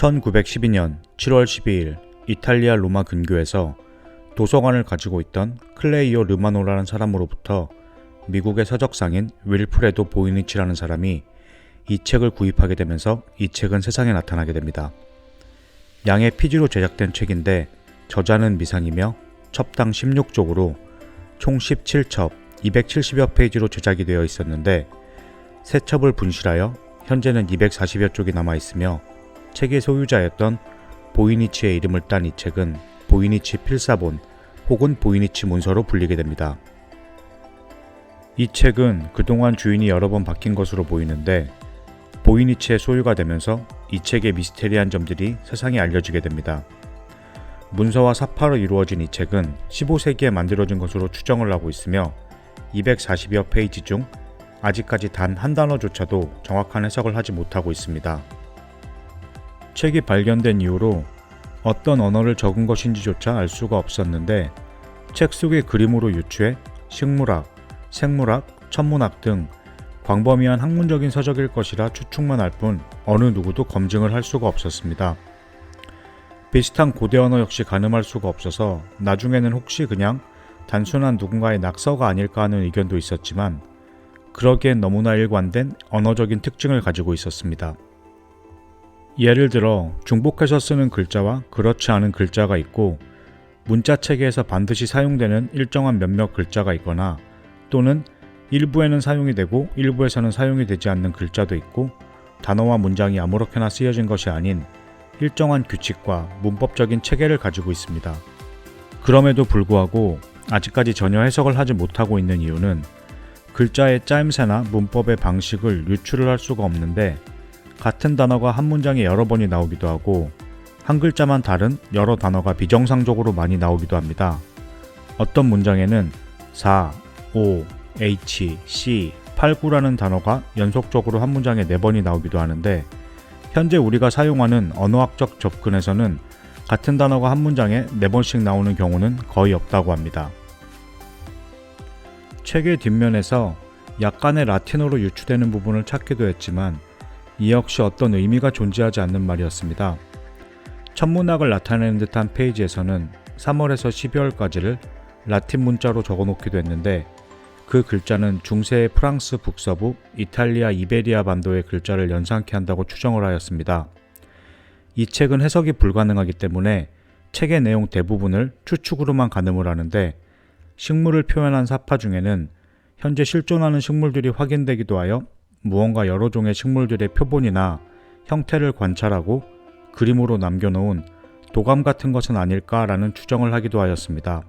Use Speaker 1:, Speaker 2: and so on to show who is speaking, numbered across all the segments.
Speaker 1: 1912년 7월 12일 이탈리아 로마 근교에서 도서관을 가지고 있던 클레이오 르마노라는 사람으로부터 미국의 서적상인 윌프레도 보이니치라는 사람이 이 책을 구입하게 되면서 이 책은 세상에 나타나게 됩니다. 양의 피지로 제작된 책인데 저자는 미상이며 첩당 16쪽으로 총 17첩 270여 페이지로 제작이 되어 있었는데 세 첩을 분실하여 현재는 240여 쪽이 남아있으며 책의 소유자였던 보이니치의 이름을 딴 이 책은 보이니치 필사본 혹은 보이니치 문서로 불리게 됩니다. 이 책은 그동안 주인이 여러 번 바뀐 것으로 보이는데 보이니치의 소유가 되면서 이 책의 미스테리한 점들이 세상에 알려지게 됩니다. 문서와 사파로 이루어진 이 책은 15세기에 만들어진 것으로 추정을 하고 있으며 240여 페이지 중 아직까지 단 한 단어조차도 정확한 해석을 하지 못하고 있습니다. 책이 발견된 이후로 어떤 언어를 적은 것인지조차 알 수가 없었는데 책 속의 그림으로 유추해 식물학, 생물학, 천문학 등 광범위한 학문적인 서적일 것이라 추측만 할 뿐 어느 누구도 검증을 할 수가 없었습니다. 비슷한 고대 언어 역시 가늠할 수가 없어서 나중에는 혹시 그냥 단순한 누군가의 낙서가 아닐까 하는 의견도 있었지만 그러기엔 너무나 일관된 언어적인 특징을 가지고 있었습니다. 예를 들어 중복해서 쓰는 글자와 그렇지 않은 글자가 있고 문자 체계에서 반드시 사용되는 일정한 몇몇 글자가 있거나 또는 일부에는 사용이 되고 일부에서는 사용이 되지 않는 글자도 있고 단어와 문장이 아무렇게나 쓰여진 것이 아닌 일정한 규칙과 문법적인 체계를 가지고 있습니다. 그럼에도 불구하고 아직까지 전혀 해석을 하지 못하고 있는 이유는 글자의 짜임새나 문법의 방식을 유추를 할 수가 없는데 같은 단어가 한 문장에 여러 번이 나오기도 하고 한 글자만 다른 여러 단어가 비정상적으로 많이 나오기도 합니다. 어떤 문장에는 4, 5, H, C, 8, 9라는 단어가 연속적으로 한 문장에 4번이 나오기도 하는데 현재 우리가 사용하는 언어학적 접근에서는 같은 단어가 한 문장에 4번씩 나오는 경우는 거의 없다고 합니다. 책의 뒷면에서 약간의 라틴어로 유추되는 부분을 찾기도 했지만 이 역시 어떤 의미가 존재하지 않는 말이었습니다. 천문학을 나타내는 듯한 페이지에서는 3월에서 12월까지를 라틴 문자로 적어놓기도 했는데 그 글자는 중세의 프랑스 북서부 이탈리아 이베리아 반도의 글자를 연상케 한다고 추정을 하였습니다. 이 책은 해석이 불가능하기 때문에 책의 내용 대부분을 추측으로만 가늠을 하는데 식물을 표현한 사파 중에는 현재 실존하는 식물들이 확인되기도 하여 무언가 여러 종의 식물들의 표본이나 형태를 관찰하고 그림으로 남겨놓은 도감 같은 것은 아닐까라는 추정을 하기도 하였습니다.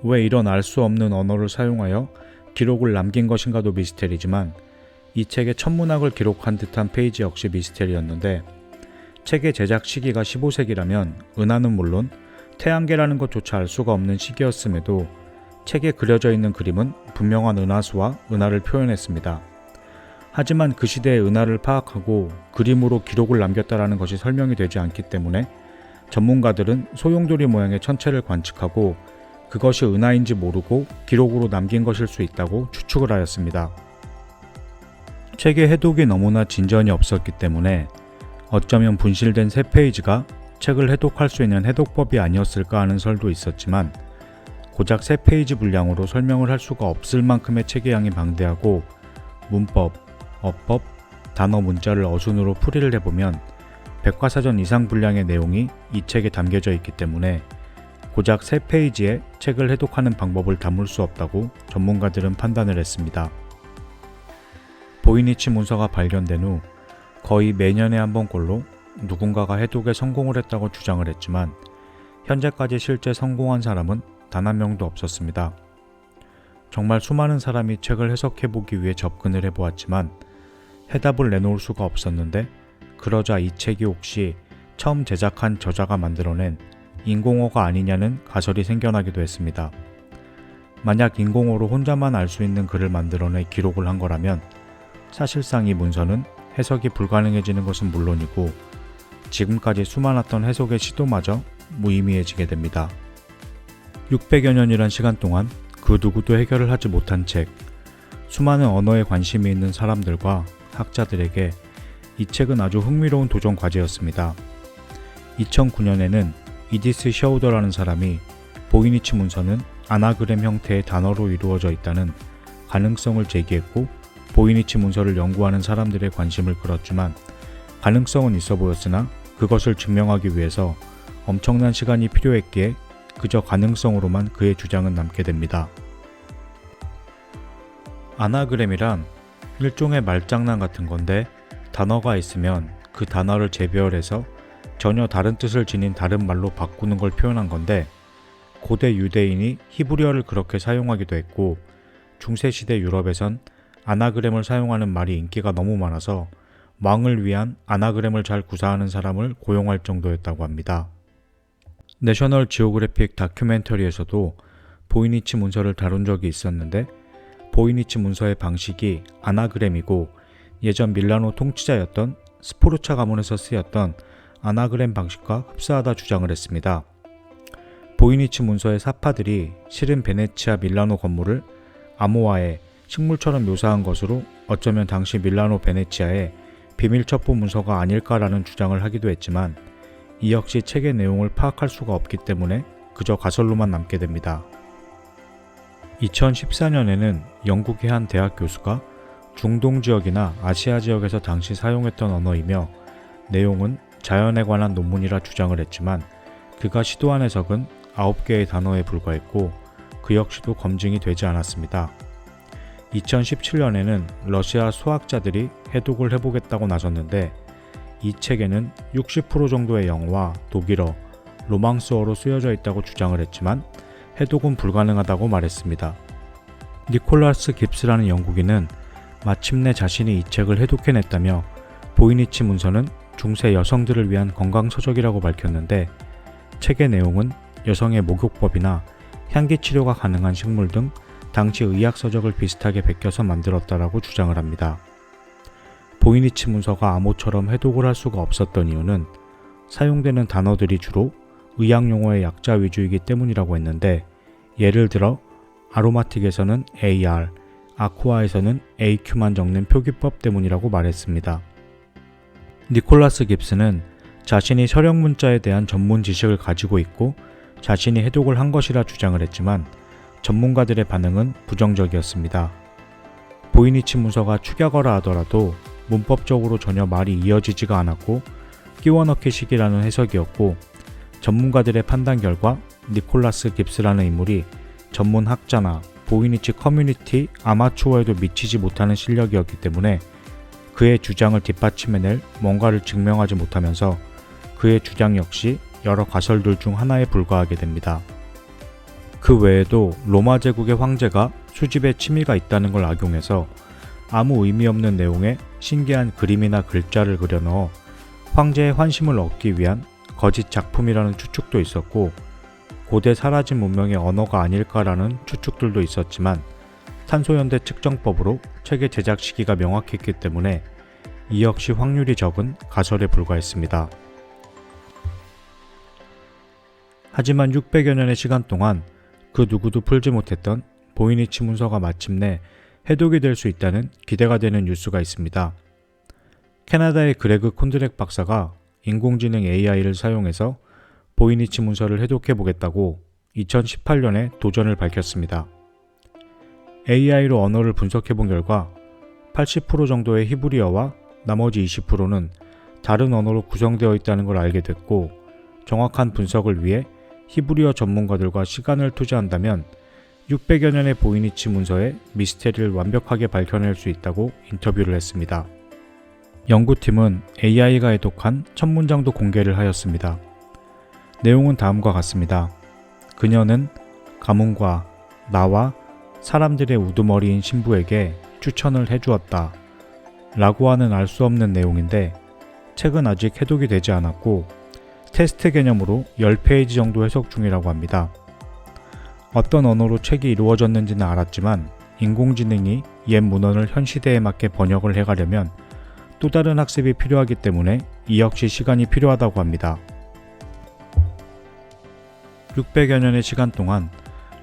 Speaker 1: 왜 이런 알 수 없는 언어를 사용하여 기록을 남긴 것인가도 미스테리지만 이 책의 천문학을 기록한 듯한 페이지 역시 미스테리였는데 책의 제작 시기가 15세기라면 은하는 물론 태양계라는 것조차 알 수가 없는 시기였음에도 책에 그려져 있는 그림은 분명한 은하수와 은하를 표현했습니다. 하지만 그 시대의 은하를 파악하고 그림으로 기록을 남겼다라는 것이 설명이 되지 않기 때문에 전문가들은 소용돌이 모양의 천체를 관측하고 그것이 은하인지 모르고 기록으로 남긴 것일 수 있다고 추측을 하였습니다. 책의 해독이 너무나 진전이 없었기 때문에 어쩌면 분실된 3페이지가 책을 해독할 수 있는 해독법이 아니었을까 하는 설도 있었지만 고작 3페이지 분량으로 설명을 할 수가 없을 만큼의 책의 양이 방대하고 문법, 어법, 단어 문자를 어순으로 풀이를 해보면 백과사전 이상 분량의 내용이 이 책에 담겨져 있기 때문에 고작 3페이지에 책을 해독하는 방법을 담을 수 없다고 전문가들은 판단을 했습니다. 보이니치 문서가 발견된 후 거의 매년에 한 번꼴로 누군가가 해독에 성공을 했다고 주장을 했지만 현재까지 실제 성공한 사람은 단 한 명도 없었습니다. 정말 수많은 사람이 책을 해석해보기 위해 접근을 해보았지만 해답을 내놓을 수가 없었는데 그러자 이 책이 혹시 처음 제작한 저자가 만들어낸 인공어가 아니냐는 가설이 생겨나기도 했습니다. 만약 인공어로 혼자만 알 수 있는 글을 만들어내 기록을 한 거라면 사실상 이 문서는 해석이 불가능해지는 것은 물론이고 지금까지 수많았던 해석의 시도마저 무의미해지게 됩니다. 600여 년이란 시간 동안 그 누구도 해결을 하지 못한 책, 수많은 언어에 관심이 있는 사람들과 학자들에게 이 책은 아주 흥미로운 도전 과제였습니다. 2009년에는 이디스 셔우더라는 사람이 보이니치 문서는 아나그램 형태의 단어로 이루어져 있다는 가능성을 제기했고, 보이니치 문서를 연구하는 사람들의 관심을 끌었지만 가능성은 있어 보였으나 그것을 증명하기 위해서 엄청난 시간이 필요했기에 그저 가능성으로만 그의 주장은 남게 됩니다. 아나그램이란 일종의 말장난 같은 건데, 단어가 있으면 그 단어를 재배열해서 전혀 다른 뜻을 지닌 다른 말로 바꾸는 걸 표현한 건데, 고대 유대인이 히브리어를 그렇게 사용하기도 했고, 중세시대 유럽에선 아나그램을 사용하는 말이 인기가 너무 많아서 왕을 위한 아나그램을 잘 구사하는 사람을 고용할 정도였다고 합니다. 내셔널 지오그래픽 다큐멘터리에서도 보이니치 문서를 다룬 적이 있었는데, 보이니치 문서의 방식이 아나그램이고 예전 밀라노 통치자였던 스포르차 가문에서 쓰였던 아나그램 방식과 흡사하다 주장을 했습니다. 보이니치 문서의 사파들이 실은 베네치아 밀라노 건물을 아모아의 식물처럼 묘사한 것으로 어쩌면 당시 밀라노 베네치아의 비밀 첩보 문서가 아닐까라는 주장을 하기도 했지만, 이 역시 책의 내용을 파악할 수가 없기 때문에 그저 가설로만 남게 됩니다. 2014년에는 영국의 한 대학 교수가 중동 지역이나 아시아 지역에서 당시 사용했던 언어이며 내용은 자연에 관한 논문이라 주장을 했지만, 그가 시도한 해석은 9개의 단어에 불과했고 그 역시도 검증이 되지 않았습니다. 2017년에는 러시아 수학자들이 해독을 해보겠다고 나섰는데, 이 책에는 60% 정도의 영어와 독일어, 로망스어로 쓰여져 있다고 주장을 했지만 해독은 불가능하다고 말했습니다. 니콜라스 깁스라는 영국인은 마침내 자신이 이 책을 해독해냈다며 보이니치 문서는 중세 여성들을 위한 건강서적이라고 밝혔는데, 책의 내용은 여성의 목욕법이나 향기 치료가 가능한 식물 등 당시 의학서적을 비슷하게 베껴서 만들었다라고 주장을 합니다. 보이니치 문서가 암호처럼 해독을 할 수가 없었던 이유는 사용되는 단어들이 주로 의학용어의 약자 위주이기 때문이라고 했는데, 예를 들어 아로마틱에서는 AR, 아쿠아에서는 AQ만 적는 표기법 때문이라고 말했습니다. 니콜라스 깁스는 자신이 서령 문자에 대한 전문 지식을 가지고 있고 자신이 해독을 한 것이라 주장을 했지만 전문가들의 반응은 부정적이었습니다. 보이니치 문서가 축약어라 하더라도 문법적으로 전혀 말이 이어지지가 않았고 끼워넣기식이라는 해석이었고, 전문가들의 판단 결과 니콜라스 깁스라는 인물이 전문 학자나 보이니치 커뮤니티 아마추어에도 미치지 못하는 실력이었기 때문에 그의 주장을 뒷받침해낼 뭔가를 증명하지 못하면서 그의 주장 역시 여러 가설들 중 하나에 불과하게 됩니다. 그 외에도 로마 제국의 황제가 수집에 취미가 있다는 걸 악용해서 아무 의미 없는 내용에 신기한 그림이나 글자를 그려넣어 황제의 환심을 얻기 위한 거짓 작품이라는 추측도 있었고, 고대 사라진 문명의 언어가 아닐까라는 추측들도 있었지만 탄소연대 측정법으로 책의 제작 시기가 명확했기 때문에 이 역시 확률이 적은 가설에 불과했습니다. 하지만 600여 년의 시간 동안 그 누구도 풀지 못했던 보이니치 문서가 마침내 해독이 될 수 있다는 기대가 되는 뉴스가 있습니다. 캐나다의 그레그 콘드렉 박사가 인공지능 AI를 사용해서 보이니치 문서를 해독해보겠다고 2018년에 도전을 밝혔습니다. AI로 언어를 분석해본 결과 80% 정도의 히브리어와 나머지 20%는 다른 언어로 구성되어 있다는 걸 알게 됐고, 정확한 분석을 위해 히브리어 전문가들과 시간을 투자한다면 600여 년의 보이니치 문서의 미스테리를 완벽하게 밝혀낼 수 있다고 인터뷰를 했습니다. 연구팀은 AI가 해독한 첫 문장도 공개를 하였습니다. 내용은 다음과 같습니다. 그녀는 가문과 나와 사람들의 우두머리인 신부에게 추천을 해주었다 라고 하는 알 수 없는 내용인데, 책은 아직 해독이 되지 않았고 테스트 개념으로 10페이지 정도 해석 중이라고 합니다. 어떤 언어로 책이 이루어졌는지는 알았지만 인공지능이 옛 문헌을 현 시대에 맞게 번역을 해가려면 또 다른 학습이 필요하기 때문에 이 역시 시간이 필요하다고 합니다. 600여 년의 시간 동안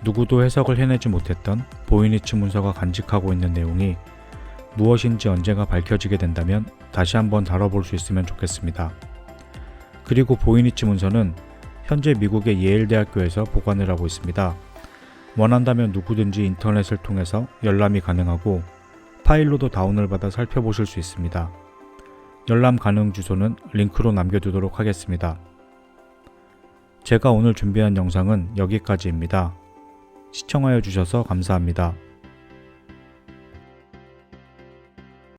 Speaker 1: 누구도 해석을 해내지 못했던 보이니치 문서가 간직하고 있는 내용이 무엇인지 언젠가 밝혀지게 된다면 다시 한번 다뤄볼 수 있으면 좋겠습니다. 그리고 보이니치 문서는 현재 미국의 예일 대학교에서 보관을 하고 있습니다. 원한다면 누구든지 인터넷을 통해서 열람이 가능하고 파일로도 다운을 받아 살펴보실 수 있습니다. 열람 가능 주소는 링크로 남겨두도록 하겠습니다. 제가 오늘 준비한 영상은 여기까지입니다. 시청하여 주셔서 감사합니다.